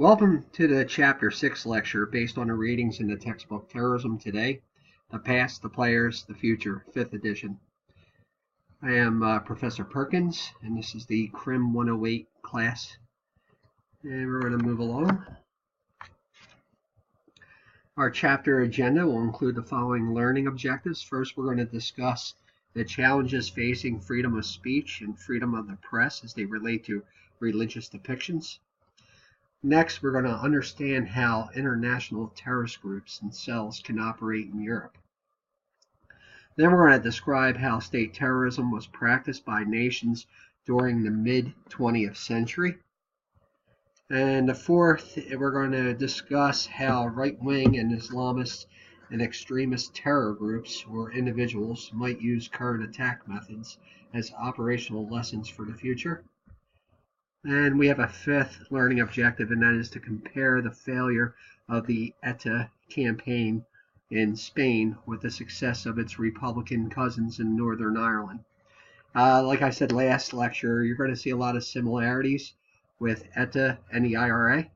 Welcome to the Chapter 6 lecture based on the readings in the textbook Terrorism Today, The Past, the Players, the Future, 5th edition. I am Professor Perkins, and this is the Crim 108 class. And we're going to move along. Our chapter agenda will include the following learning objectives. First, we're going to discuss the challenges facing freedom of speech and freedom of the press as they relate to religious depictions. Next, we're going to understand how international terrorist groups and cells can operate in Europe. Then we're going to describe how state terrorism was practiced by nations during the mid-20th century. And the fourth, we're going to discuss how right-wing and Islamist and extremist terror groups or individuals might use current attack methods as operational lessons for the future. And we have a fifth learning objective, and that is to compare the failure of the ETA campaign in Spain with the success of its Republican cousins in Northern Ireland. Like I said last lecture, you're going to see a lot of similarities with ETA and the IRA.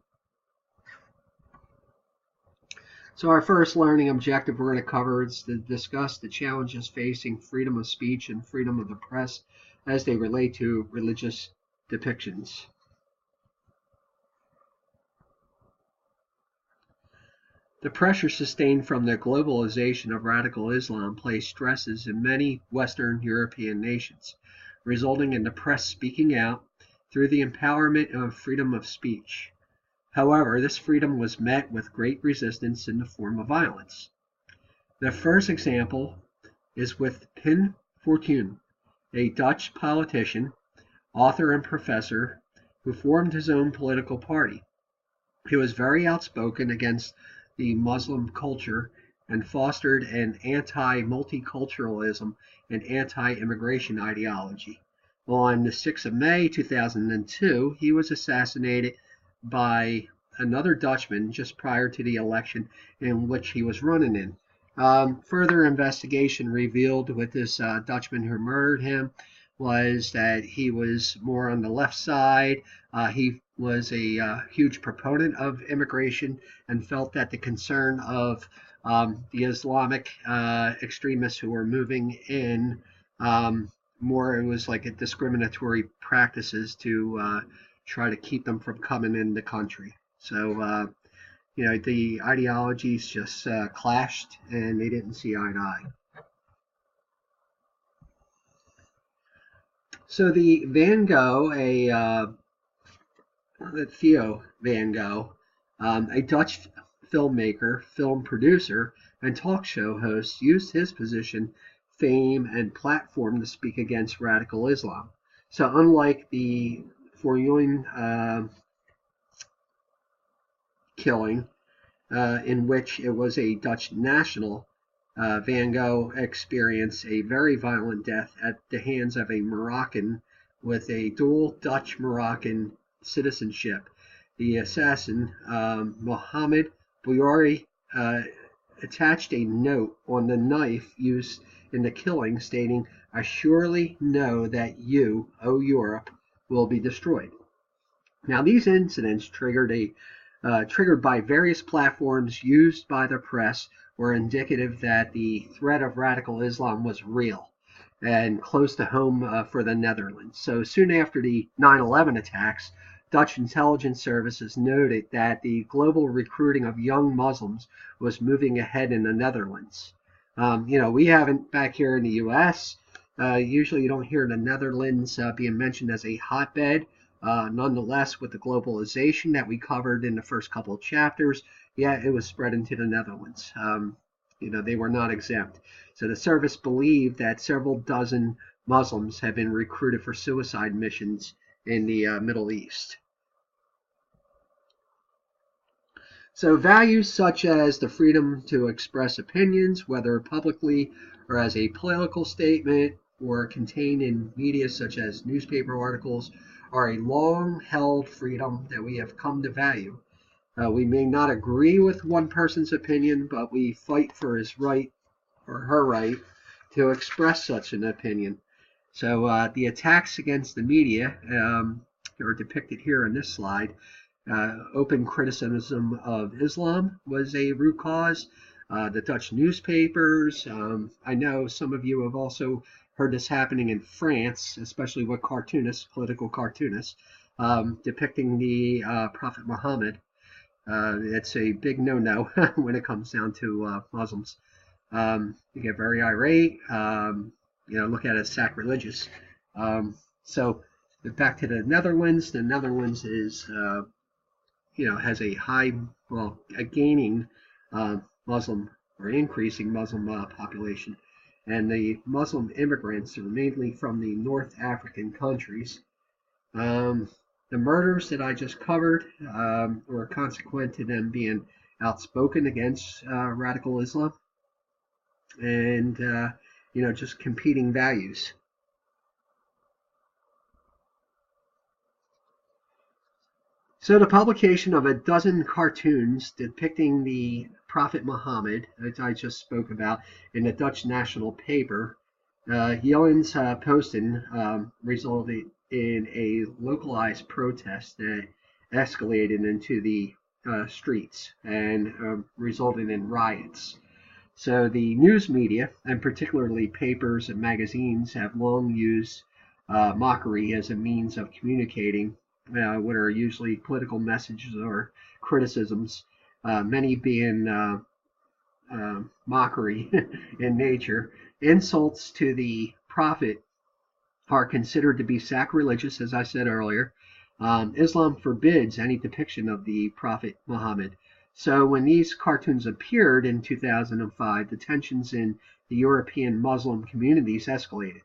So our first learning objective we're going to cover is to discuss the challenges facing freedom of speech and freedom of the press as they relate to religious depictions. The pressure sustained from the globalization of radical Islam placed stresses in many Western European nations, resulting in the press speaking out through the empowerment of freedom of speech. However, this freedom was met with great resistance in the form of violence. The first example is with Pim Fortuyn, a Dutch politician, author and professor who formed his own political party. He was very outspoken against the Muslim culture and fostered an anti-multiculturalism and anti-immigration ideology. On the 6th of May 2002, he was assassinated by another Dutchman just prior to the election in which he was running in. Further investigation revealed with this Dutchman who murdered him was that he was more on the left side. He was a huge proponent of immigration and felt that the concern of the Islamic extremists who were moving in more, it was like a discriminatory practices to try to keep them from coming in the country. So, the ideologies just clashed and they didn't see eye to eye. So the Van Gogh, Theo Van Gogh, a Dutch filmmaker, film producer, and talk show host, used his position, fame, and platform to speak against radical Islam. So unlike the Fortuyn killing, in which it was a Dutch national, Van Gogh experienced a very violent death at the hands of a Moroccan with a dual Dutch-Moroccan citizenship. The assassin, Mohamed Bouhouri, attached a note on the knife used in the killing stating, "I surely know that you, O Europe, will be destroyed." Now, these incidents triggered by various platforms used by the press were indicative that the threat of radical Islam was real and close to home for the Netherlands. So soon after the 9/11 attacks, Dutch intelligence services noted that the global recruiting of young Muslims was moving ahead in the Netherlands. We haven't back here in the U.S. Usually you don't hear the Netherlands being mentioned as a hotbed. Nonetheless, with the globalization that we covered in the first couple of chapters, it was spread into the Netherlands. They were not exempt. So the service believed that several dozen Muslims had been recruited for suicide missions in the Middle East. So values such as the freedom to express opinions, whether publicly or as a political statement or contained in media such as newspaper articles, are a long-held freedom that we have come to value. We may not agree with one person's opinion, but we fight for his right or her right to express such an opinion. So the attacks against the media are depicted here in this slide. Open criticism of Islam was a root cause. The Dutch newspapers. I know some of you have also heard this happening in France, especially with cartoonists, political cartoonists, depicting the Prophet Muhammad. It's a big no-no when it comes down to Muslims. You get very irate. Look at it as sacrilegious. So back to the Netherlands. The Netherlands is, has a gaining Muslim or increasing Muslim population, and the Muslim immigrants are mainly from the North African countries. The murders that I just covered were consequent to them being outspoken against radical Islam and, just competing values. So the publication of a dozen cartoons depicting the Prophet Muhammad, as I just spoke about, in the Dutch national paper, Johannes Posten, resulted in a localized protest that escalated into the streets and resulted in riots. So the news media, and particularly papers and magazines, have long used mockery as a means of communicating what are usually political messages or criticisms, many being mockery in nature. Insults to the prophet are considered to be sacrilegious, as I said earlier. Islam forbids any depiction of the Prophet Muhammad. So when these cartoons appeared in 2005, the tensions in the European Muslim communities escalated.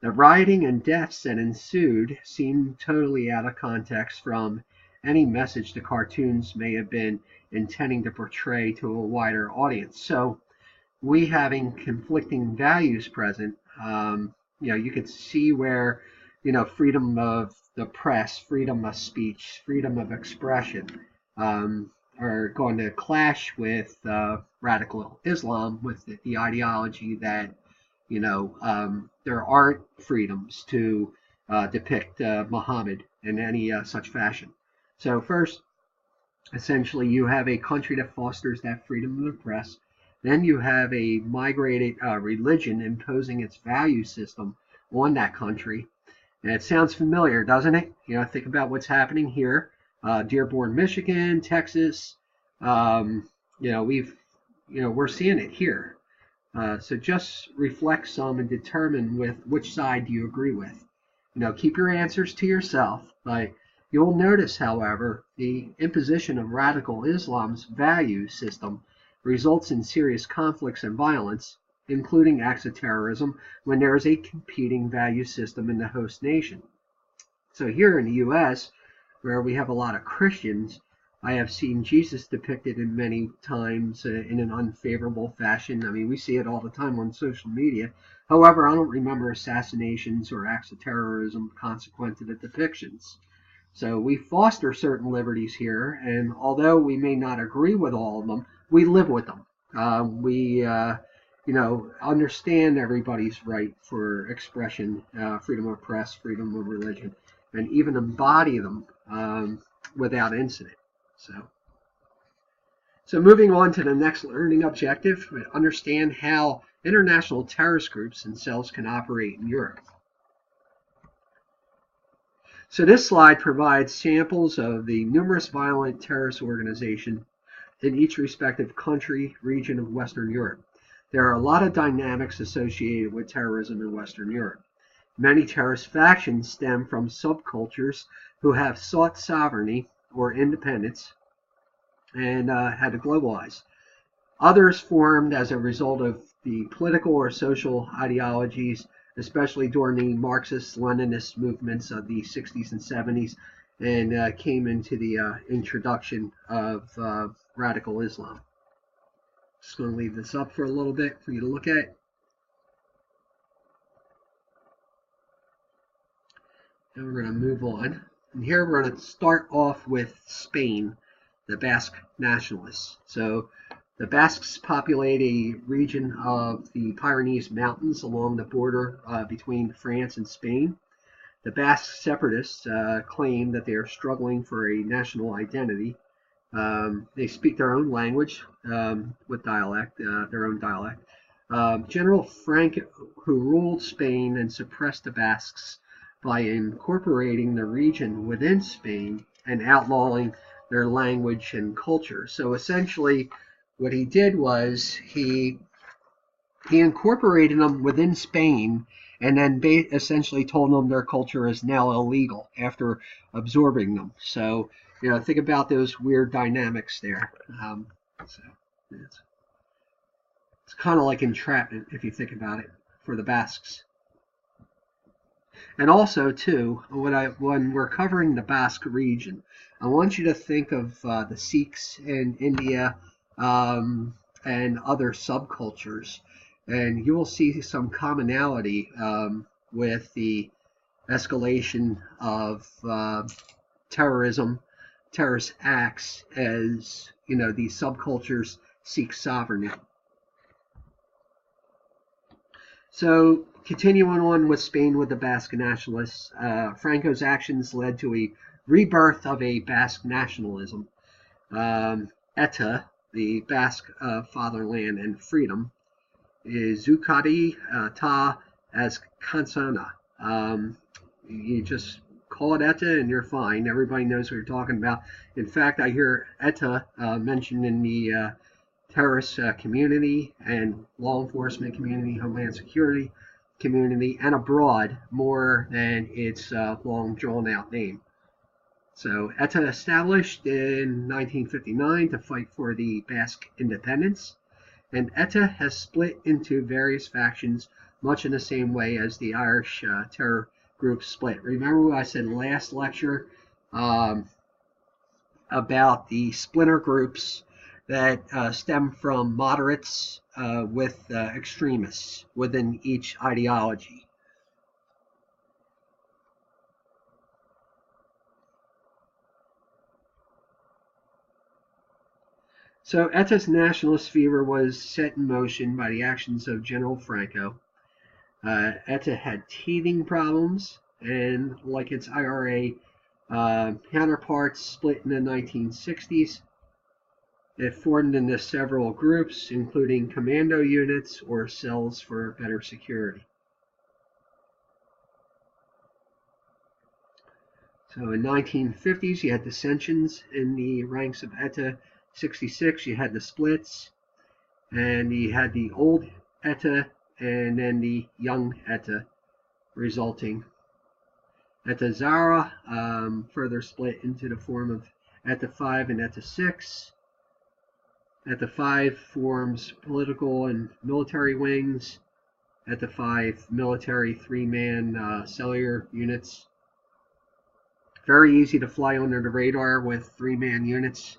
The rioting and deaths that ensued seemed totally out of context from any message the cartoons may have been intending to portray to a wider audience. So we having conflicting values present, you could see where, freedom of the press, freedom of speech, freedom of expression are going to clash with radical Islam, with the ideology that, there aren't freedoms to depict Muhammad in any such fashion. So first, essentially, you have a country that fosters that freedom of the press. Then you have a migrated religion imposing its value system on that country. And it sounds familiar, doesn't it? Think about what's happening here. Dearborn, Michigan, Texas. We're seeing it here. So just reflect some and determine with which side do you agree with. Keep your answers to yourself. But you'll notice, however, the imposition of radical Islam's value system results in serious conflicts and violence, including acts of terrorism, when there is a competing value system in the host nation. So here in the U.S., where we have a lot of Christians, I have seen Jesus depicted in many times in an unfavorable fashion. I mean, we see it all the time on social media. However, I don't remember assassinations or acts of terrorism consequent to the depictions. So we foster certain liberties here, and although we may not agree with all of them, we live with them. We understand everybody's right for expression, freedom of press, freedom of religion, and even embody them without incident. So moving on to the next learning objective, understand how international terrorist groups and cells can operate in Europe. So this slide provides samples of the numerous violent terrorist organizations in each respective country, region of Western Europe. There are a lot of dynamics associated with terrorism in Western Europe. Many terrorist factions stem from subcultures who have sought sovereignty or independence and had to globalize. Others formed as a result of the political or social ideologies, especially during the Marxist-Leninist movements of the 60s and 70s, and came into the introduction of radical Islam. Just going to leave this up for a little bit for you to look at. And we're going to move on. And here we're going to start off with Spain, the Basque nationalists. So the Basques populate a region of the Pyrenees Mountains along the border between France and Spain. The Basque separatists claim that they are struggling for a national identity. They speak their own language with dialect, their own dialect. General Franco, who ruled Spain and suppressed the Basques by incorporating the region within Spain and outlawing their language and culture. So essentially, what he did was he incorporated them within Spain and then essentially told them their culture is now illegal after absorbing them. So, think about those weird dynamics there. So it's kind of like entrapment if you think about it for the Basques. And also, too, when we're covering the Basque region, I want you to think of the Sikhs in India and other subcultures. And you will see some commonality with the escalation of terrorism, terrorist acts, as these subcultures seek sovereignty. So, continuing on with Spain with the Basque nationalists, Franco's actions led to a rebirth of a Basque nationalism. ETA, the Basque fatherland and freedom, is Zucati ta as Kansana. You just call it ETA and you're fine. Everybody knows what you're talking about. In fact, I hear ETA mentioned in the terrorist community and law enforcement community, homeland security community, and abroad more than its long drawn out name. So ETA established in 1959 to fight for the Basque independence. And ETA has split into various factions, much in the same way as the Irish terror group split. Remember what I said last lecture about the splinter groups that stem from moderates with extremists within each ideology. So ETA's nationalist fever was set in motion by the actions of General Franco. ETA had teething problems, and like its IRA counterparts split in the 1960s, it formed into several groups, including commando units or cells for better security. So in the 1950s, you had dissensions in the ranks of ETA. 66, you had the splits, and you had the old ETA and then the young ETA resulting. ETA Zara further split into the form of ETA 5 and ETA 6. ETA 5 forms political and military wings. ETA 5 military three-man cellular units. Very easy to fly under the radar with three-man units,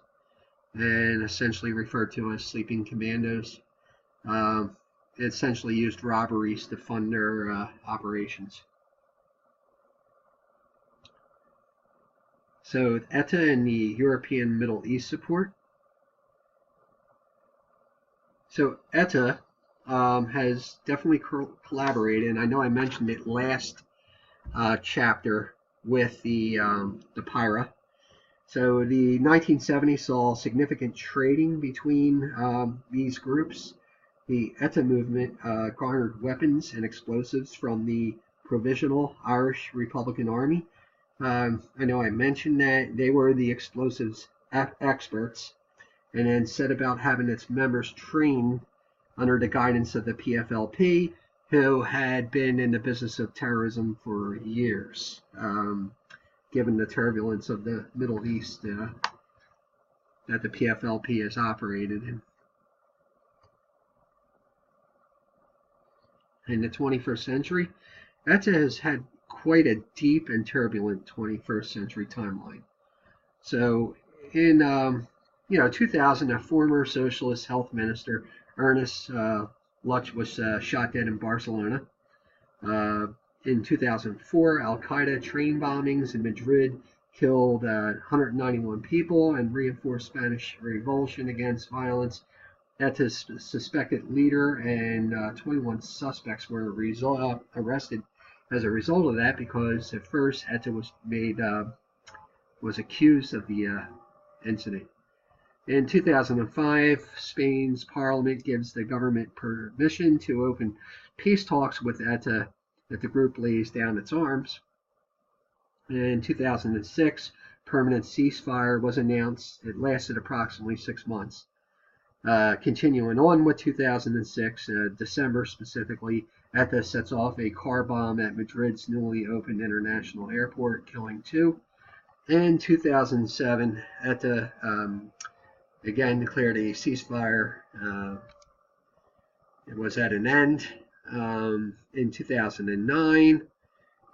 and essentially referred to as sleeping commandos. It essentially used robberies to fund their operations. So ETA and the European Middle East support. So ETA has definitely collaborated, and I know I mentioned it last chapter with the PIRA. So the 1970s saw significant trading between these groups. The ETA movement garnered weapons and explosives from the Provisional Irish Republican Army. I know I mentioned that they were the explosives experts, and then set about having its members trained under the guidance of the PFLP, who had been in the business of terrorism for years. Given the turbulence of the Middle East that the PFLP has operated in. In the 21st century, ETA has had quite a deep and turbulent 21st century timeline. So in 2000, a former socialist health minister, Ernest Luch, was shot dead in Barcelona. In 2004, Al-Qaeda train bombings in Madrid killed 191 people and reinforced Spanish revulsion against violence. ETA's suspected leader and 21 suspects were arrested as a result of that, because at first ETA was accused of the incident. In 2005, Spain's parliament gives the government permission to open peace talks with ETA if the group lays down its arms. In 2006, permanent ceasefire was announced. It lasted approximately 6 months. Continuing on with 2006, December specifically, ETA sets off a car bomb at Madrid's newly opened international airport, killing 2. In 2007, ETA again declared a ceasefire. It was at an end. In 2009,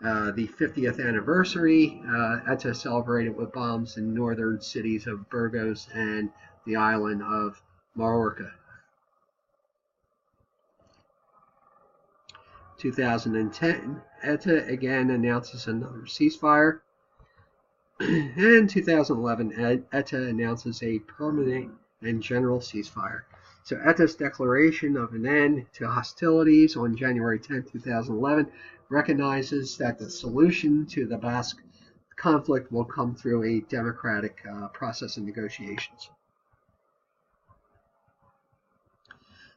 the 50th anniversary, ETA celebrated with bombs in northern cities of Burgos and the island of Majorca. 2010, ETA again announces another ceasefire. In 2011, ETA announces a permanent and general ceasefire. So ETA's declaration of an end to hostilities on January 10, 2011 recognizes that the solution to the Basque conflict will come through a democratic process of negotiations.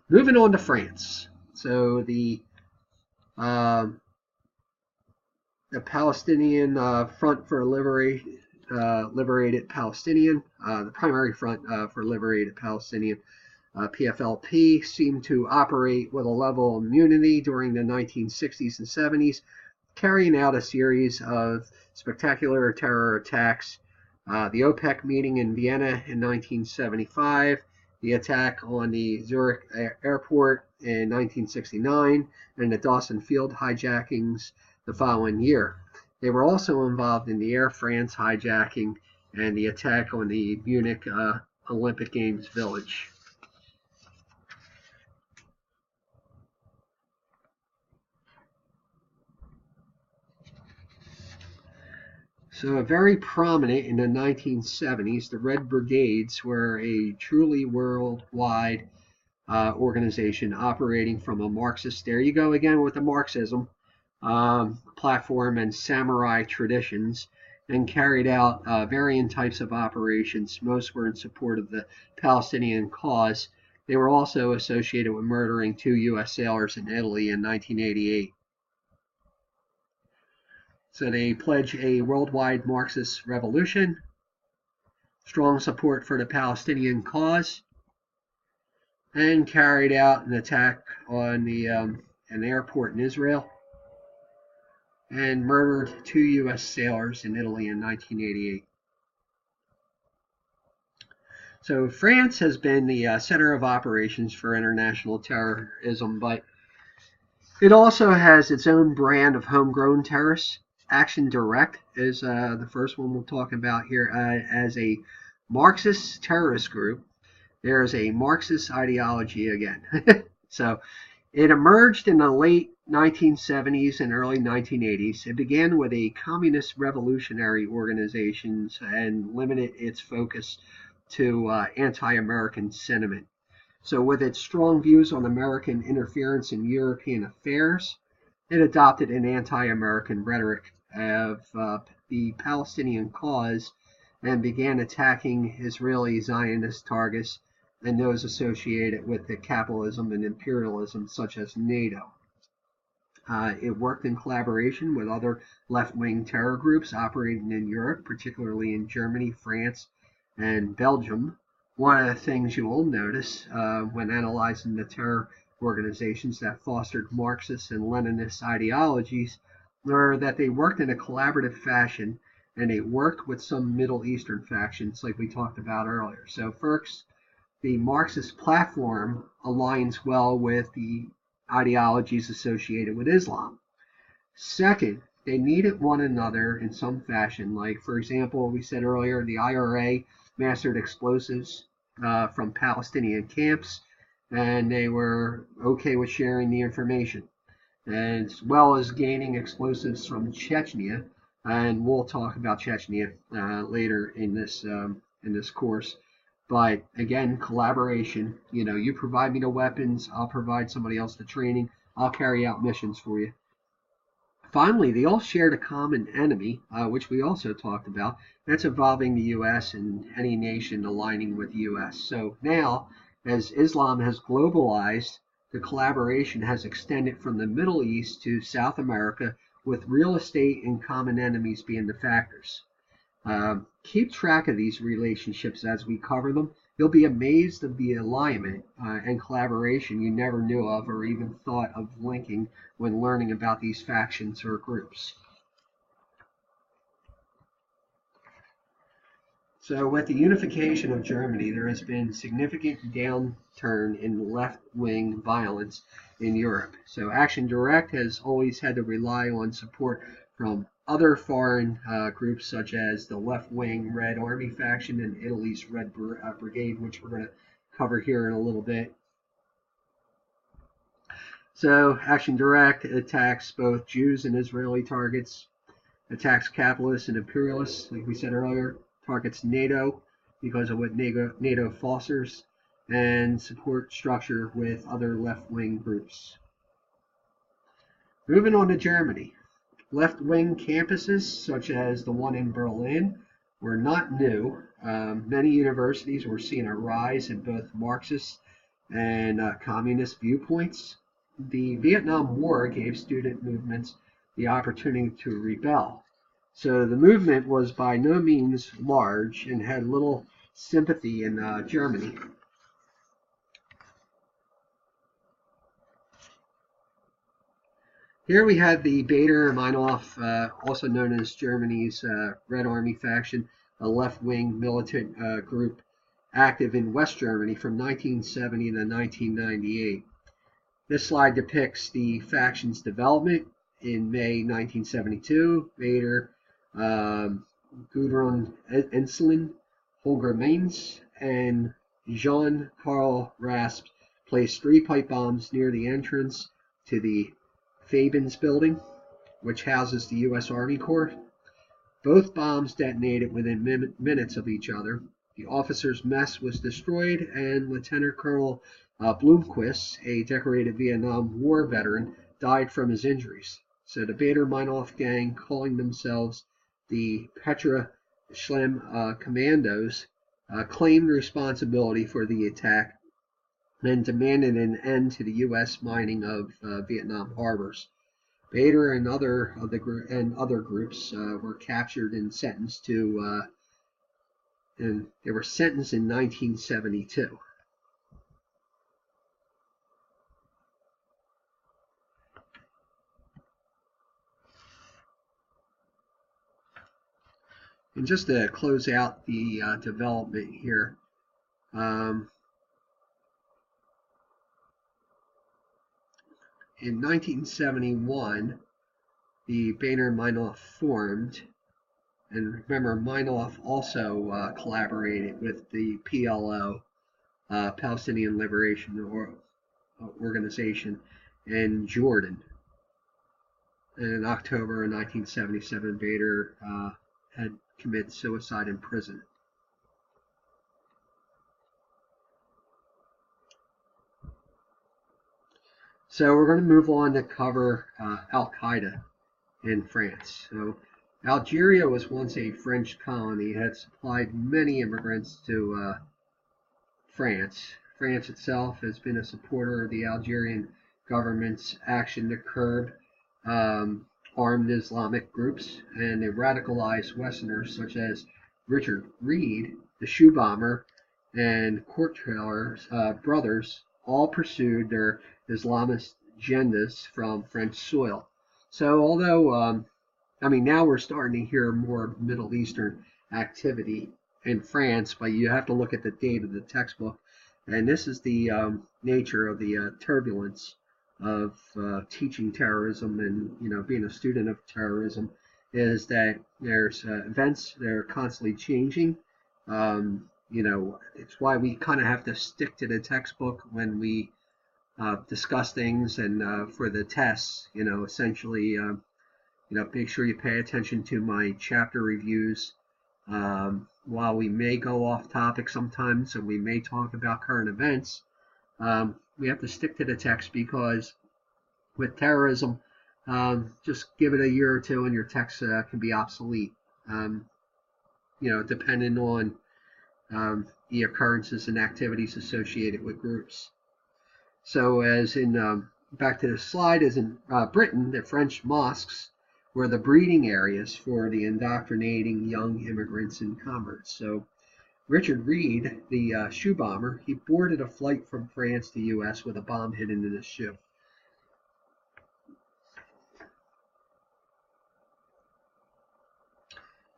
Moving on to France. So the Palestinian Front for Liberated Palestinian, the primary front for Liberated Palestinian, PFLP, seemed to operate with a level of immunity during the 1960s and 70s, carrying out a series of spectacular terror attacks. The OPEC meeting in Vienna in 1975, the attack on the Zurich airport in 1969, and the Dawson Field hijackings the following year. They were also involved in the Air France hijacking and the attack on the Munich Olympic Games village. So very prominent in the 1970s, the Red Brigades were a truly worldwide organization operating from a Marxist, there you go again with the Marxism, platform and samurai traditions, and carried out varying types of operations. Most were in support of the Palestinian cause. They were also associated with murdering 2 U.S. sailors in Italy in 1988. So they pledge a worldwide Marxist revolution, strong support for the Palestinian cause, and carried out an attack on an airport in Israel, and murdered 2 U.S. sailors in Italy in 1988. So France has been the center of operations for international terrorism, but it also has its own brand of homegrown terrorists. Action Direct is the first one we'll talk about here as a Marxist terrorist group. There is a Marxist ideology again. So it emerged in the late 1970s and early 1980s. It began with a communist revolutionary organization and limited its focus to anti-American sentiment. So with its strong views on American interference in European affairs, it adopted an anti-American rhetoric of the Palestinian cause and began attacking Israeli Zionist targets and those associated with the capitalism and imperialism such as NATO. It worked in collaboration with other left-wing terror groups operating in Europe, particularly in Germany, France, and Belgium. One of the things you will notice when analyzing the terror organizations that fostered Marxist and Leninist ideologies were that they worked in a collaborative fashion, and they worked with some Middle Eastern factions like we talked about earlier. So first, the Marxist platform aligns well with the ideologies associated with Islam. Second, they needed one another in some fashion. Like, for example, we said earlier, the IRA mastered explosives from Palestinian camps, and they were okay with sharing the information, as well as gaining explosives from Chechnya. And we'll talk about Chechnya later in this course. But again, collaboration. You know, you provide me the weapons, I'll provide somebody else the training, I'll carry out missions for you. Finally, they all shared a common enemy, which we also talked about. That's involving the U.S. and any nation aligning with the U.S. So now, as Islam has globalized, the collaboration has extended from the Middle East to South America, with real estate and common enemies being the factors. Keep track of these relationships as we cover them. You'll be amazed of the alignment and collaboration you never knew of or even thought of linking when learning about these factions or groups. So with the unification of Germany, there has been significant downturn in left-wing violence in Europe. So Action Direct has always had to rely on support from other foreign groups such as the left-wing Red Army faction and Italy's Red Brigade, which we're going to cover here in a little bit. So Action Direct attacks both Jews and Israeli targets, attacks capitalists and imperialists, like we said earlier, targets NATO because of what NATO fosters, and support structure with other left-wing groups. Moving on to Germany. Left-wing campuses, such as the one in Berlin, were not new. Many universities were seeing a rise in both Marxist and communist viewpoints. The Vietnam War gave student movements the opportunity to rebel. So the movement was by no means large and had little sympathy in Germany. Here we have the Baader Meinhof, also known as Germany's Red Army faction, a left-wing militant group active in West Germany from 1970 to 1998. This slide depicts the faction's development. In May 1972, Baader, Gudrun Ensslin, Holger Mainz, and Jean Karl Rasp placed 3 pipe bombs near the entrance to the Fabens building, which houses the U.S. Army Corps. Both bombs detonated within minutes of each other. The officer's mess was destroyed, and Lieutenant Colonel Blomquist, a decorated Vietnam War veteran, died from his injuries. So the Baader Meinhof gang, calling themselves the Petra Schlem Commandos, claimed responsibility for the attack and demanded an end to the U.S. mining of Vietnam harbors. Baader and other groups were captured and sentenced to, and they were sentenced in 1972. And just to close out the development here, in 1971, the Baader Meinhof formed, and remember, Meinhof also collaborated with the PLO, Palestinian Liberation Organization, in Jordan. And in October of 1977, Baader had committed suicide in prison. So we're going to move on to cover Al-Qaeda in France. So Algeria was once a French colony. It had supplied many immigrants to France. France itself has been a supporter of the Algerian government's action to curb armed Islamic groups, and they radicalized Westerners such as Richard Reed, the shoe bomber, and Courtaile's brothers all pursued their Islamist agendas from French soil. So although, now we're starting to hear more Middle Eastern activity in France, but you have to look at the date of the textbook. And this is the nature of the turbulence of teaching terrorism and being a student of terrorism, is that there's events that are constantly changing. It's why we kind of have to stick to the textbook when we discuss things, and for the tests, essentially, make sure you pay attention to my chapter reviews. While we may go off topic sometimes, and we may talk about current events, we have to stick to the text, because with terrorism, Just give it a year or two and your text can be obsolete, depending on the occurrences and activities associated with groups. So as in, back to the slide, as in Britain, the French mosques were the breeding areas for the indoctrinating young immigrants and converts. So Richard Reed, the shoe bomber, he boarded a flight from France to the U.S. with a bomb hidden in his shoe.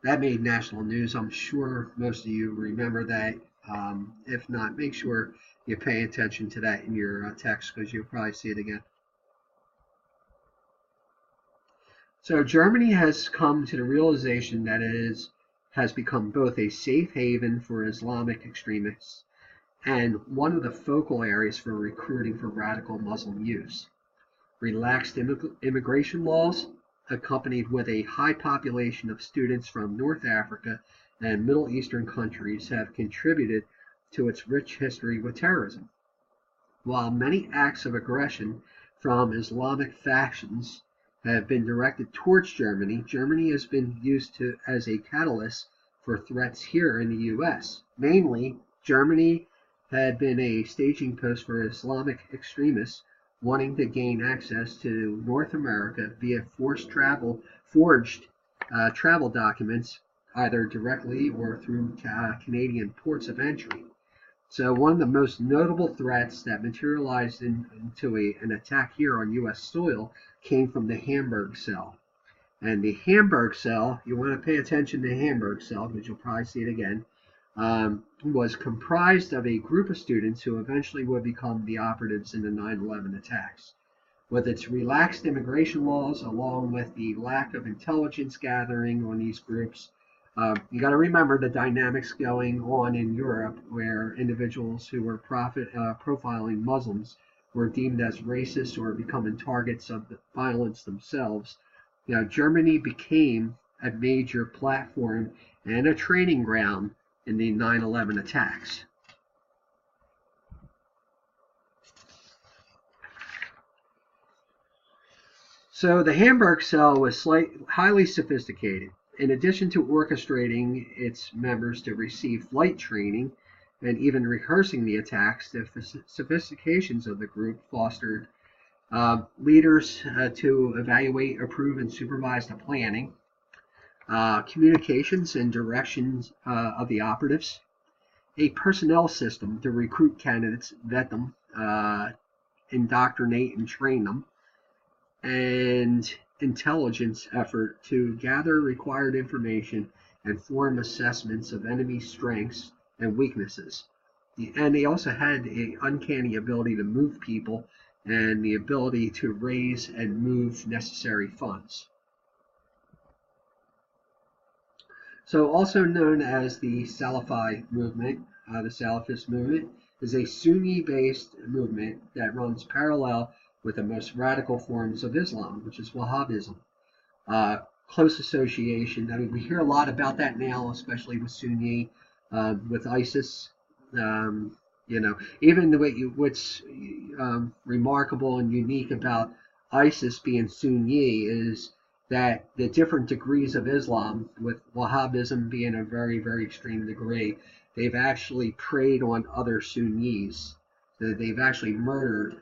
That made national news. I'm sure most of you remember that. If not, make sure you pay attention to that in your text, because you'll probably see it again. So Germany has come to the realization that it has become both a safe haven for Islamic extremists and one of the focal areas for recruiting for radical Muslim youth. Relaxed immigration laws, accompanied with a high population of students from North Africa and Middle Eastern countries, have contributed to its rich history with terrorism. While many acts of aggression from Islamic factions have been directed towards Germany, Germany has been used as a catalyst for threats here in the U.S. Mainly, Germany had been a staging post for Islamic extremists wanting to gain access to North America via forged travel documents, either directly or through Canadian ports of entry. So one of the most notable threats that materialized into an attack here on U.S. soil came from the Hamburg cell. And the Hamburg cell, you want to pay attention to the Hamburg cell, because you'll probably see it again, was comprised of a group of students who eventually would become the operatives in the 9/11 attacks. With its relaxed immigration laws, along with the lack of intelligence gathering on these groups, you got to remember the dynamics going on in Europe, where individuals who were profiling Muslims were deemed as racist or becoming targets of the violence themselves. Germany became a major platform and a training ground in the 9/11 attacks. So the Hamburg cell was highly sophisticated. In addition to orchestrating its members to receive flight training and even rehearsing the attacks, the sophistications of the group fostered leaders to evaluate, approve, and supervise the planning, communications and directions of the operatives, a personnel system to recruit candidates, vet them, indoctrinate and train them, and intelligence effort to gather required information and form assessments of enemy strengths and weaknesses. And they also had an uncanny ability to move people and the ability to raise and move necessary funds. So also known as the Salafi movement, the Salafist movement, is a Sunni-based movement that runs parallel with the most radical forms of Islam, which is Wahhabism. Close association. I mean, we hear a lot about that now, especially with Sunni, with ISIS. Even the way what's remarkable and unique about ISIS being Sunni is that the different degrees of Islam, with Wahhabism being a very, very extreme degree, they've actually preyed on other Sunnis. So they've actually murdered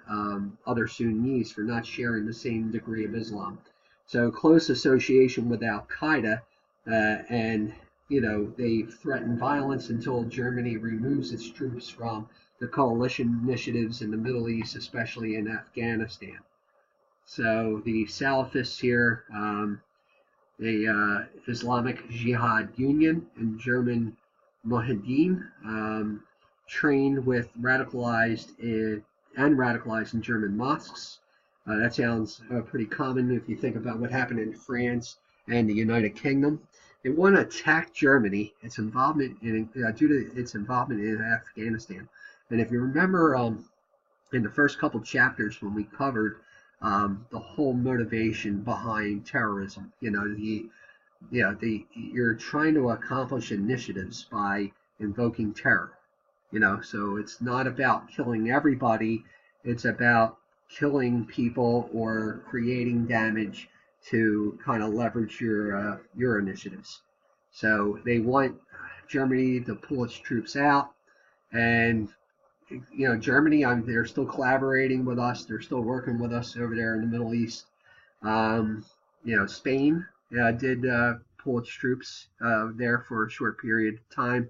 other Sunnis for not sharing the same degree of Islam. So close association with Al-Qaeda, and they threaten violence until Germany removes its troops from the coalition initiatives in the Middle East, especially in Afghanistan. So the Salafists here, the Islamic Jihad Union and German Mujahideen, trained with radicalized in German mosques. That sounds pretty common if you think about what happened in France and the United Kingdom. They want to attack Germany, its involvement due to its involvement in Afghanistan. And if you remember, in the first couple chapters when we covered the whole motivation behind terrorism, you're trying to accomplish initiatives by invoking terror. So it's not about killing everybody. It's about killing people or creating damage to kind of leverage your initiatives. So they want Germany to pull its troops out, and Germany, they're still collaborating with us. They're still working with us over there in the Middle East. Spain did pull its troops there for a short period of time.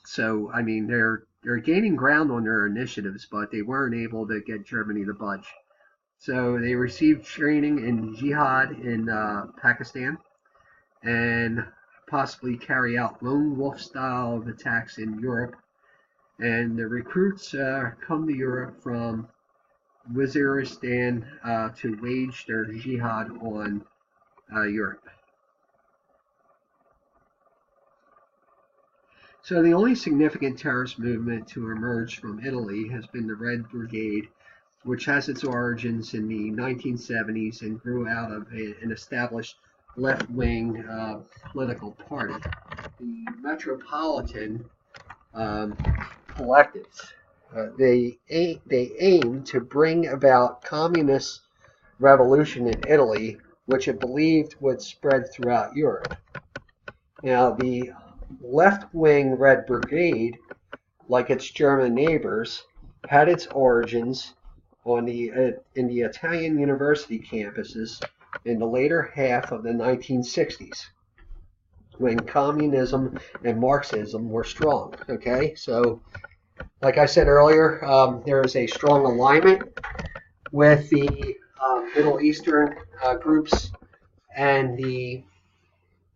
So I mean, they're gaining ground on their initiatives, but they weren't able to get Germany to budge. So they received training in jihad in Pakistan and possibly carry out lone wolf style of attacks in Europe. And the recruits come to Europe from Waziristan to wage their jihad on Europe. So the only significant terrorist movement to emerge from Italy has been the Red Brigade, which has its origins in the 1970s and grew out of an established left-wing political party. The Metropolitan collectives, they aim to bring about communist revolution in Italy, which it believed would spread throughout Europe. Now, the left-wing Red Brigade, like its German neighbors, had its origins in the Italian university campuses in the later half of the 1960s, when communism and Marxism were strong. Okay, so like I said earlier, there is a strong alignment with the Middle Eastern groups and the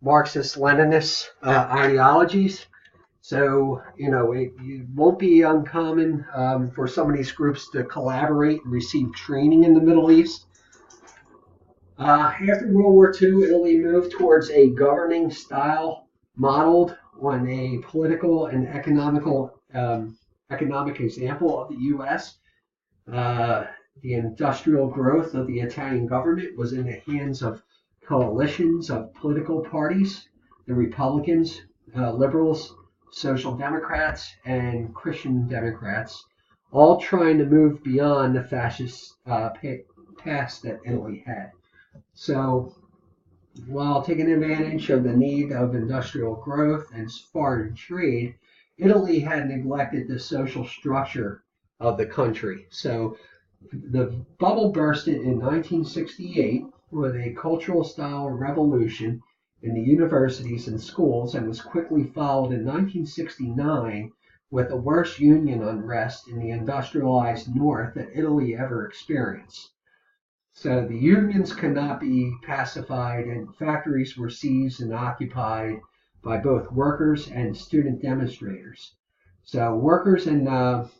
Marxist-Leninist ideologies. So, it won't be uncommon for some of these groups to collaborate and receive training in the Middle East. After World War II, Italy moved towards a governing style modeled on a political and economic example of the U.S. The industrial growth of the Italian government was in the hands of coalitions of political parties, the Republicans, liberals, Social Democrats, and Christian Democrats, all trying to move beyond the fascist past that Italy had. So, while taking advantage of the need of industrial growth and foreign trade, Italy had neglected the social structure of the country. So, the bubble bursted in 1968 with a cultural style revolution in the universities and schools, and was quickly followed in 1969 with the worst union unrest in the industrialized North that Italy ever experienced. So the unions could not be pacified, and factories were seized and occupied by both workers and student demonstrators. So workers and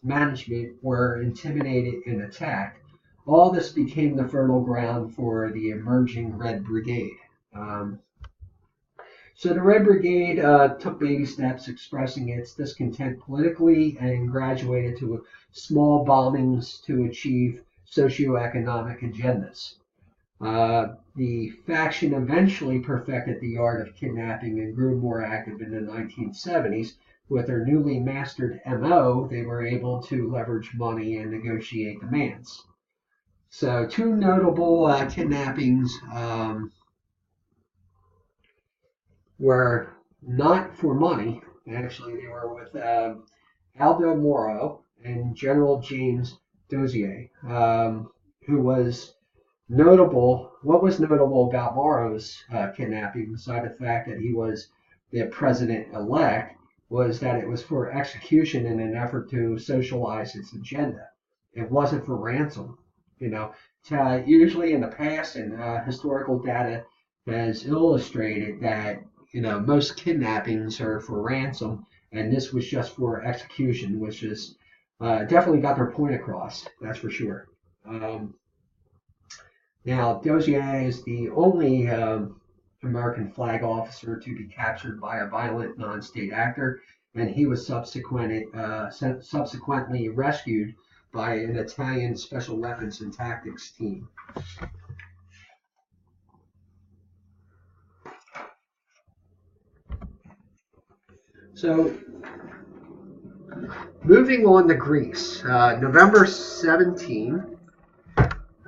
management were intimidated and attacked. All this became the fertile ground for the emerging Red Brigade. So the Red Brigade took baby steps expressing its discontent politically and graduated to small bombings to achieve socioeconomic agendas. The faction eventually perfected the art of kidnapping and grew more active in the 1970s. With their newly mastered MO, they were able to leverage money and negotiate demands. So two notable kidnappings were not for money. Actually, they were with Aldo Moro and General James Dozier, who was notable. What was notable about Moro's kidnapping, beside the fact that he was the president-elect, was that it was for execution in an effort to socialize its agenda. It wasn't for ransom. Usually in the past, and historical data has illustrated that most kidnappings are for ransom, and this was just for execution, which is definitely got their point across. That's for sure. Now, Dozier is the only American flag officer to be captured by a violent non-state actor, and he was subsequently rescued by an Italian special weapons and tactics team. So, moving on to Greece, November 17,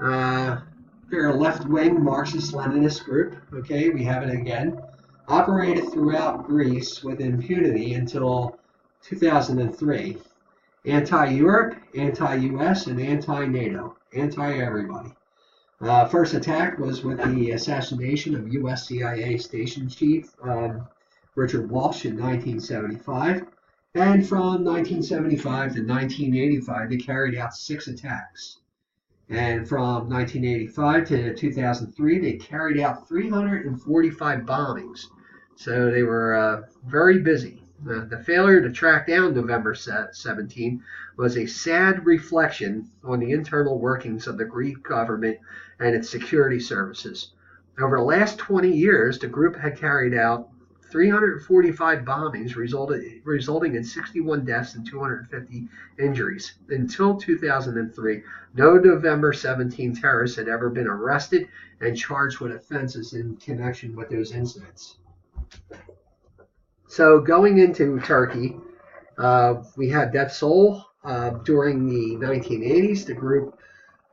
They're a left-wing Marxist-Leninist group. Okay, we have it again. Operated throughout Greece with impunity until 2003. Anti-Europe, anti-US, and anti-NATO. Anti-everybody. First attack was with the assassination of U.S. CIA Station Chief Richard Walsh in 1975. And from 1975 to 1985, they carried out 6 attacks. And from 1985 to 2003, they carried out 345 bombings. So they were very busy. The failure to track down November 17 was a sad reflection on the internal workings of the Greek government and its security services. Over the last 20 years, the group had carried out 345 bombings, resulting in 61 deaths and 250 injuries. Until 2003, no November 17 terrorists had ever been arrested and charged with offenses in connection with those incidents. So going into Turkey, we had Death Soul. During the 1980s, the group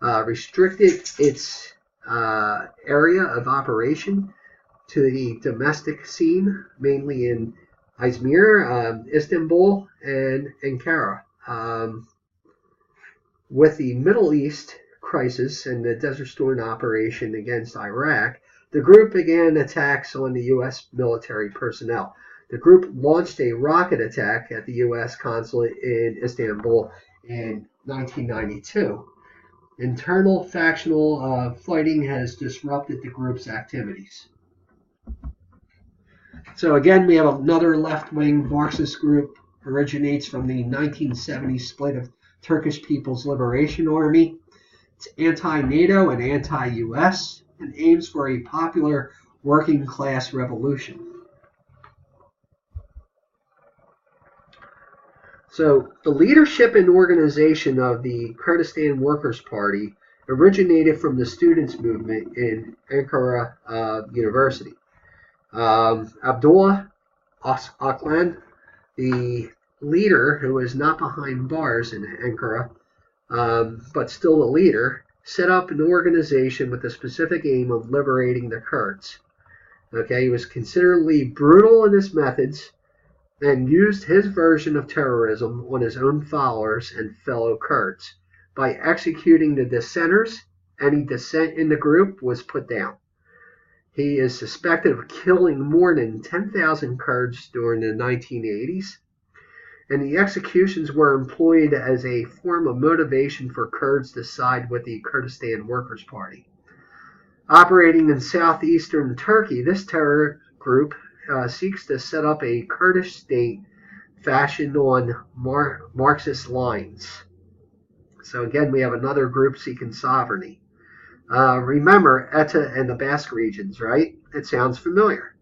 restricted its area of operation to the domestic scene, mainly in Izmir, Istanbul, and Ankara. With the Middle East crisis and the Desert Storm operation against Iraq, the group began attacks on the U.S. military personnel. The group launched a rocket attack at the U.S. consulate in Istanbul in 1992. Internal factional fighting has disrupted the group's activities. So again, we have another left-wing Marxist group. Originates from the 1970s split of Turkish People's Liberation Army. It's anti-NATO and anti-US and aims for a popular working class revolution. So the leadership and organization of the Kurdistan Workers' Party originated from the students' movement in Ankara University. Abdullah Öcalan, the leader who is not behind bars in Ankara, but still a leader, set up an organization with the specific aim of liberating the Kurds. Okay, he was considerably brutal in his methods and used his version of terrorism on his own followers and fellow Kurds. By executing the dissenters, any dissent in the group was put down. He is suspected of killing more than 10,000 Kurds during the 1980s, and the executions were employed as a form of motivation for Kurds to side with the Kurdistan Workers' Party. Operating in southeastern Turkey, this terror group seeks to set up a Kurdish state fashioned on Marxist lines. So again, we have another group seeking sovereignty. Remember ETA and the Basque regions, right? It sounds familiar.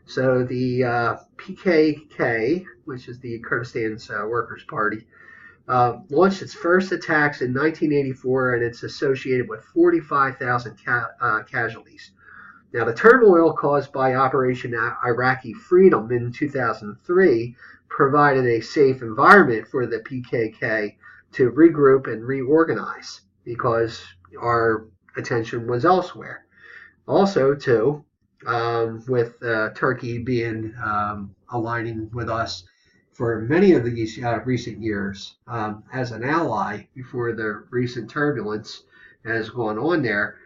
So the PKK, which is the Kurdistan Workers' Party, launched its first attacks in 1984, and it's associated with 45,000 casualties. Now, the turmoil caused by Operation Iraqi Freedom in 2003 provided a safe environment for the PKK to regroup and reorganize because our attention was elsewhere. Also, too, with Turkey being aligning with us for many of these recent years as an ally before the recent turbulence has gone on there,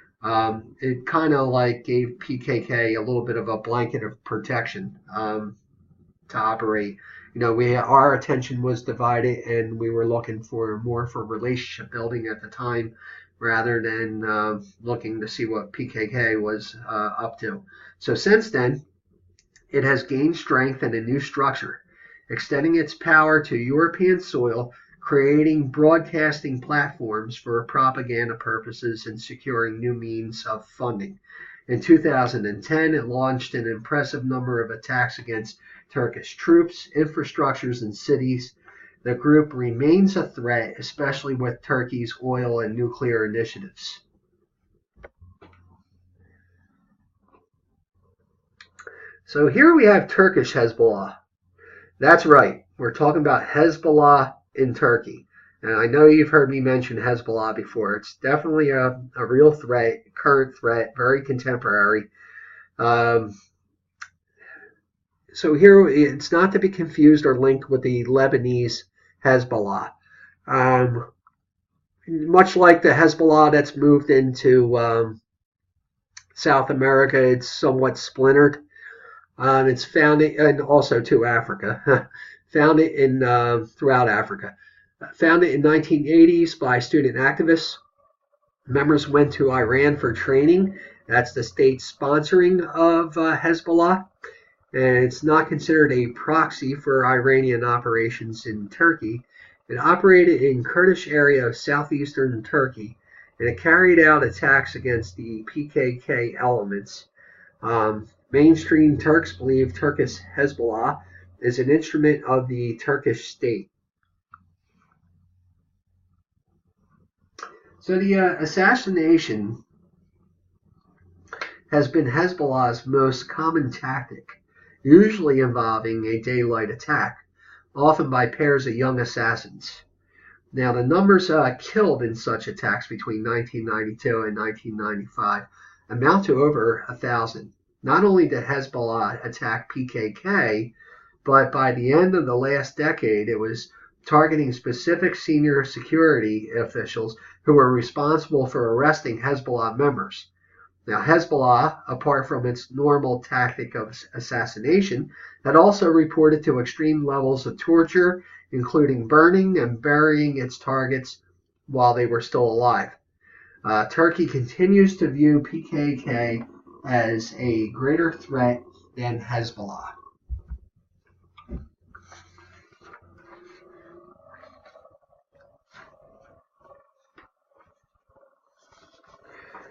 it kind of like gave PKK a little bit of a blanket of protection to operate. You know, our attention was divided, and we were looking for more for relationship building at the time, rather than looking to see what PKK was up to. So since then, it has gained strength and a new structure, extending its power to European soil, creating broadcasting platforms for propaganda purposes, and securing new means of funding. In 2010, it launched an impressive number of attacks against Turkish troops, infrastructures, and cities. The group remains a threat, especially with Turkey's oil and nuclear initiatives. So here we have Turkish Hezbollah. That's right, we're talking about Hezbollah in Turkey. And I know you've heard me mention Hezbollah before. It's definitely a real threat, current threat, very contemporary. Um, so here, it's not to be confused or linked with the Lebanese Hezbollah. Um, Much like the Hezbollah that's moved into South America, it's somewhat splintered. It's found and also to Africa, found it in throughout Africa. Founded in 1980s by student activists. Members went to Iran for training. That's the state sponsoring of Hezbollah. And it's not considered a proxy for Iranian operations in Turkey. It operated in Kurdish area of southeastern Turkey, and it carried out attacks against the PKK elements. Mainstream Turks believe Turkish Hezbollah is an instrument of the Turkish state. So the assassination has been Hezbollah's most common tactic, usually involving a daylight attack, often by pairs of young assassins. Now, the numbers killed in such attacks between 1992 and 1995 amount to over 1,000. Not only did Hezbollah attack PKK, but by the end of the last decade, it was targeting specific senior security officials who were responsible for arresting Hezbollah members. Now, Hezbollah, apart from its normal tactic of assassination, had also reported to extreme levels of torture, including burning and burying its targets while they were still alive. Turkey continues to view PKK as a greater threat than Hezbollah.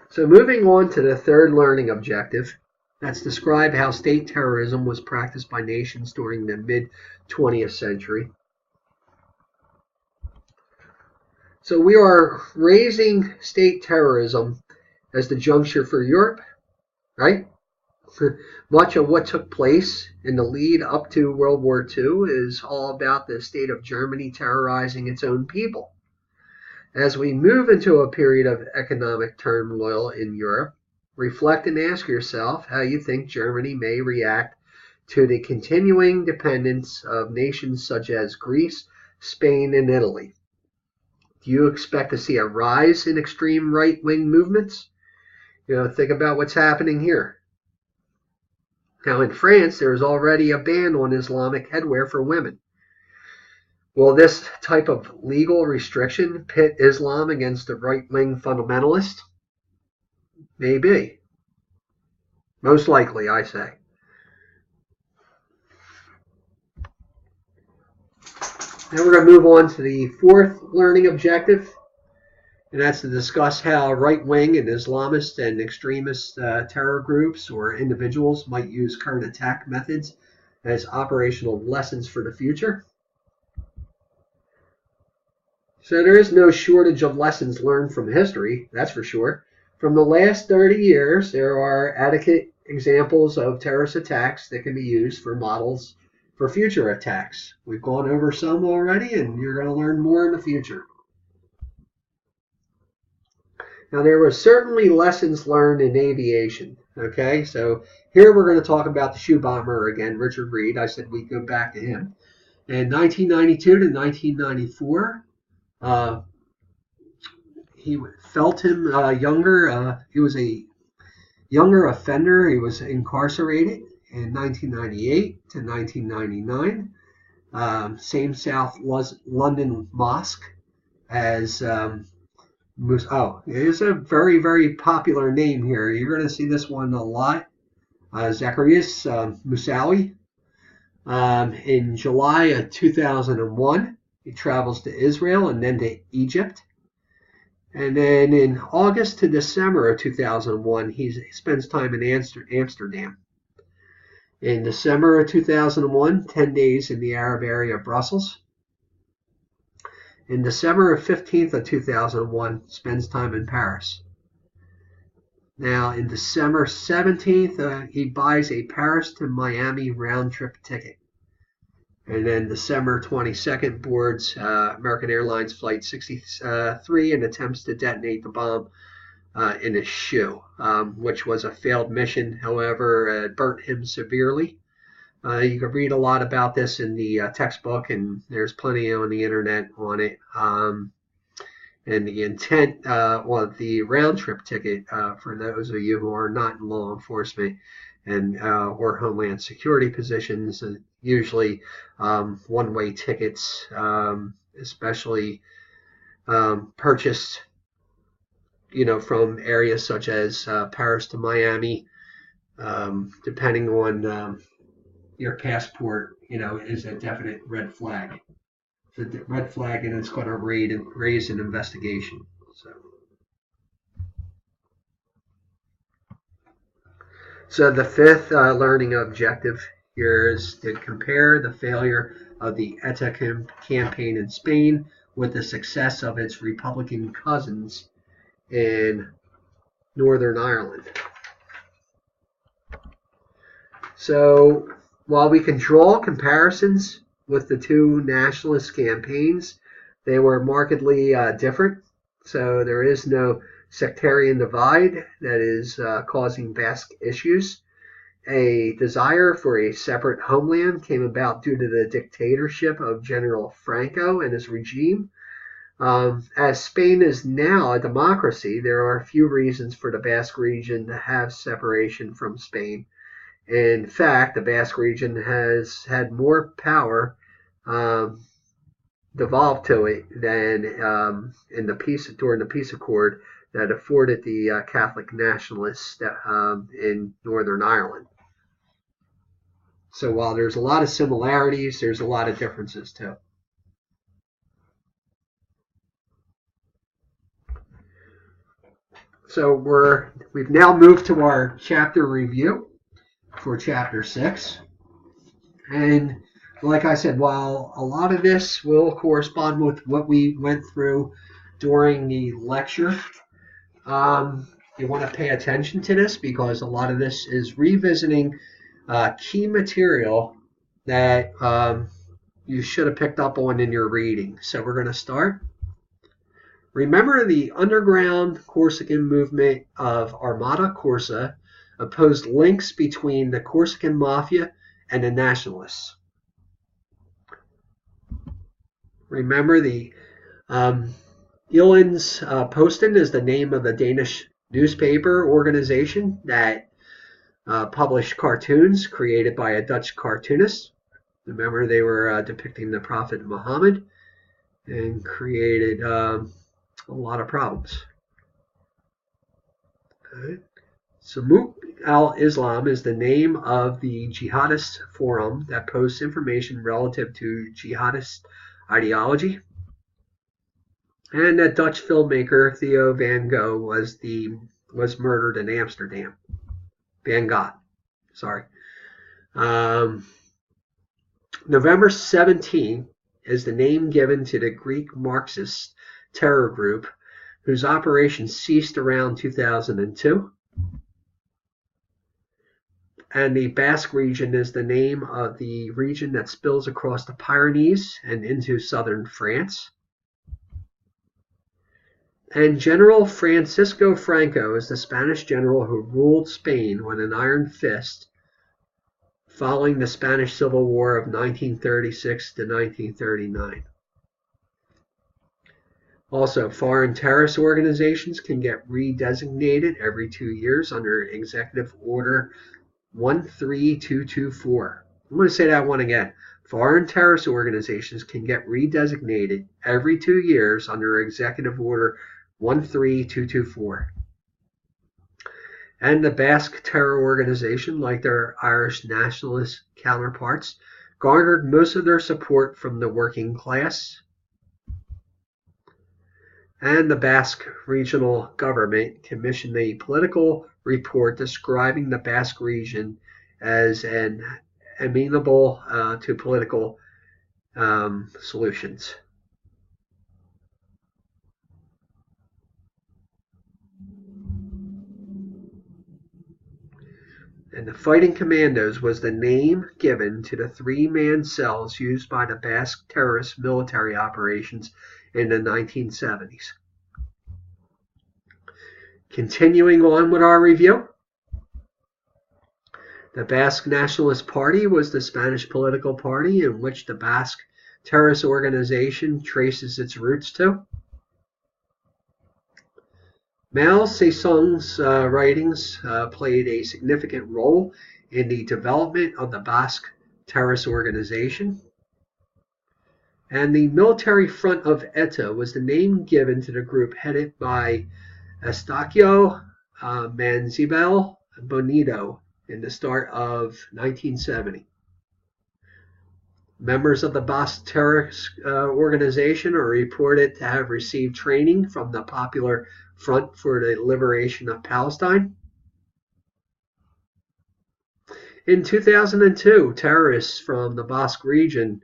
So moving on to the third learning objective, that's describe how state terrorism was practiced by nations during the mid-20th century. So we are raising state terrorism as the juncture for Europe, right? Much of what took place in the lead up to World War II is all about the state of Germany terrorizing its own people. As we move into a period of economic turmoil in Europe, reflect and ask yourself how you think Germany may react to the continuing dependence of nations such as Greece, Spain, and Italy. Do you expect to see a rise in extreme right-wing movements? Think about what's happening here. Now, in France, there is already a ban on Islamic headwear for women. Will this type of legal restriction pit Islam against the right-wing fundamentalists? Maybe. Most likely, I say. Now we're going to move on to the fourth learning objective, and that's to discuss how right-wing and Islamist and extremist terror groups or individuals might use current attack methods as operational lessons for the future. So there is no shortage of lessons learned from history, that's for sure. From the last 30 years, there are adequate examples of terrorist attacks that can be used for models for future attacks. We've gone over some already, and you're going to learn more in the future. Now, there were certainly lessons learned in aviation. Okay, so here we're going to talk about the shoe bomber again, Richard Reed. I said we'd go back to him. In 1992 to 1994, he felt him younger. He was a younger offender. He was incarcerated in 1998 to 1999. Same South London mosque as it is a very, very popular name here. You're going to see this one a lot. Zacarias Moussaoui. In July of 2001, he travels to Israel and then to Egypt. And then in August to December of 2001, he spends time in Amsterdam. In December of 2001, 10 days in the Arab area of Brussels. In December 15th of 2001, spends time in Paris. Now, in December 17th, he buys a Paris to Miami round-trip ticket. And then December 22nd boards American Airlines Flight 63 and attempts to detonate the bomb in his shoe, which was a failed mission. However, it burnt him severely. You can read a lot about this in the textbook, and there's plenty on the internet on it. And the intent, the round trip ticket for those of you who are not in law enforcement and or homeland security positions, usually one-way tickets, especially purchased, from areas such as Paris to Miami, depending on your passport, is a definite red flag. It's a red flag, and it's going to raise an investigation. So the fifth learning objective here is to compare the failure of the ETA campaign in Spain with the success of its Republican cousins in Northern Ireland. So while we can draw comparisons with the two nationalist campaigns, they were markedly different. So there is no sectarian divide that is causing Basque issues. A desire for a separate homeland came about due to the dictatorship of General Franco and his regime. As Spain is now a democracy, there are few reasons for the Basque region to have separation from Spain. In fact, the Basque region has had more power devolved to it than during the peace accord that afforded the Catholic nationalists in Northern Ireland. So while there's a lot of similarities, there's a lot of differences too. So we've now moved to our chapter review for chapter 6. And like I said, while a lot of this will correspond with what we went through during the lecture, you want to pay attention to this because a lot of this is revisiting key material that you should have picked up on in your reading. So we're going to start. Remember, the underground Corsican movement of Armata Corsa opposed links between the Corsican mafia and the nationalists. Remember, the Jyllands Posten is the name of the Danish newspaper organization that published cartoons created by a Dutch cartoonist. Remember, they were depicting the Prophet Muhammad and created a lot of problems. Okay. Samuk al-Islam is the name of the jihadist forum that posts information relative to jihadist ideology. And that Dutch filmmaker Theo van Gogh was murdered in Amsterdam. Van Gogh, sorry. November 17 is the name given to the Greek Marxist terror group whose operations ceased around 2002. And the Basque region is the name of the region that spills across the Pyrenees and into southern France. And General Francisco Franco is the Spanish general who ruled Spain with an iron fist following the Spanish Civil War of 1936 to 1939. Also, foreign terrorist organizations can get redesignated every 2 years under Executive Order 13224. I'm going to say that one again. Foreign terrorist organizations can get redesignated every 2 years under Executive Order 13224. And the Basque terror organization, like their Irish nationalist counterparts, garnered most of their support from the working class. And the Basque regional government commissioned a political report describing the Basque region as an amenable to political solutions. And the Fighting Commandos was the name given to the three-man cells used by the Basque terrorist military operations in the 1970s. Continuing on with our review, the Basque Nationalist Party was the Spanish political party in which the Basque terrorist organization traces its roots to. Mao Zedong's writings played a significant role in the development of the Basque terrorist organization. And the military front of ETA was the name given to the group headed by Eustaquio Mancibel Bonito in the start of 1970. Members of the Basque terrorist organization are reported to have received training from the Popular Front for the Liberation of Palestine. In 2002, terrorists from the Basque region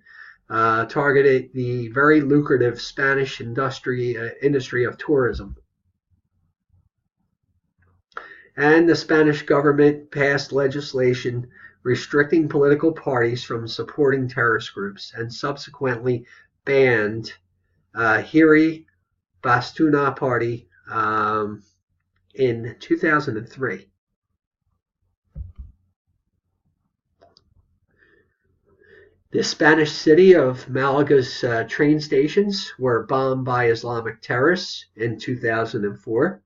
targeted the very lucrative Spanish industry of tourism. And the Spanish government passed legislation restricting political parties from supporting terrorist groups and subsequently banned Hiri Bastuna Party in 2003. The Spanish city of Malaga's train stations were bombed by Islamic terrorists in 2004.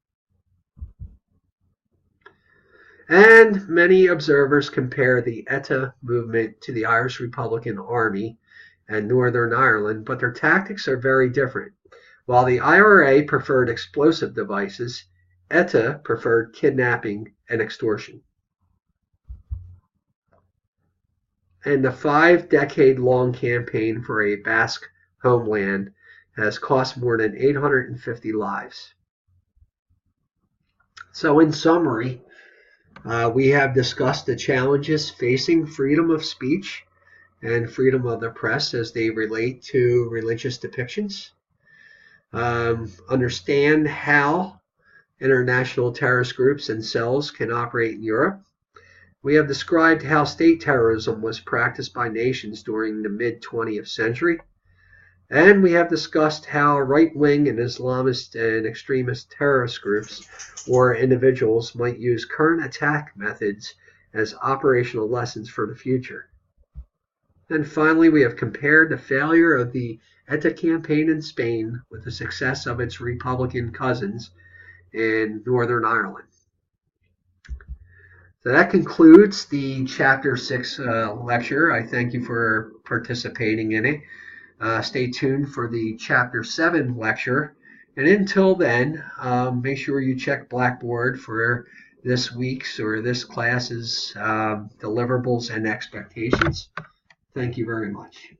And many observers compare the ETA movement to the Irish Republican Army and Northern Ireland, but their tactics are very different. While the IRA preferred explosive devices, ETA preferred kidnapping and extortion. And the 5-decade-long campaign for a Basque homeland has cost more than 850 lives. So in summary, we have discussed the challenges facing freedom of speech and freedom of the press as they relate to religious depictions. Understand how international terrorist groups and cells can operate in Europe. We have described how state terrorism was practiced by nations during the mid-20th century. And we have discussed how right-wing and Islamist and extremist terrorist groups or individuals might use current attack methods as operational lessons for the future. And finally, we have compared the failure of the ETA campaign in Spain with the success of its Republican cousins in Northern Ireland. So that concludes the Chapter 6 lecture. I thank you for participating in it. Stay tuned for the Chapter 7 lecture. And until then, make sure you check Blackboard for this week's or this class's deliverables and expectations. Thank you very much.